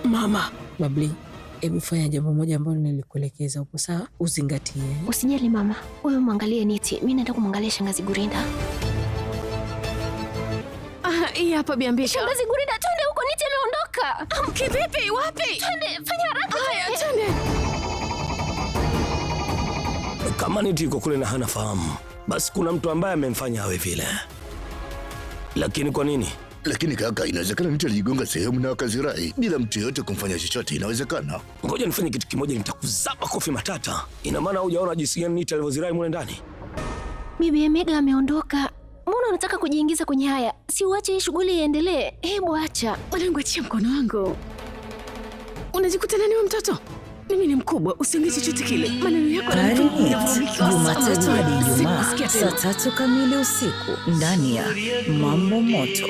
Mama. Babli, hebu fanya jambo moja ambalo nilikuelekeza huko, sawa? Uzingatie. Usijali mama, wewe muangalie Niti, mimi naenda kumwangalia shangazi Gurinda. Hii hapa Biambisha. Shangazi Gurinda, twende huko, Niti ameondoka. Kivipi? Wapi? Twende, fanya haraka. Haya, twende. Kama Niti yuko kule na hana fahamu, basi kuna mtu ambaye amemfanya awe vile. Lakini kwa nini? Lakini kaka, inawezekana Niti alijigonga sehemu na akazirai bila mtu yote kumfanya chochote. Inawezekana. Ngoja nifanye kitu kimoja, nitakuzaba kofi matata. Ina maana hujaona jinsi gani Niti alivyozirai mule ndani? Bibi Mega ameondoka. Mbona unataka kujiingiza kwenye haya? Si uache hii shughuli iendelee. Hebu acha. Mwanangu, achia mkono wangu. Unajikuta nani wa mtoto? Mimi ni mkubwa, usiongee chochote kile. Maneno yako Jumatatu hadi Ijumaa saa 3 kamili usiku ndani ya Mambo Moto.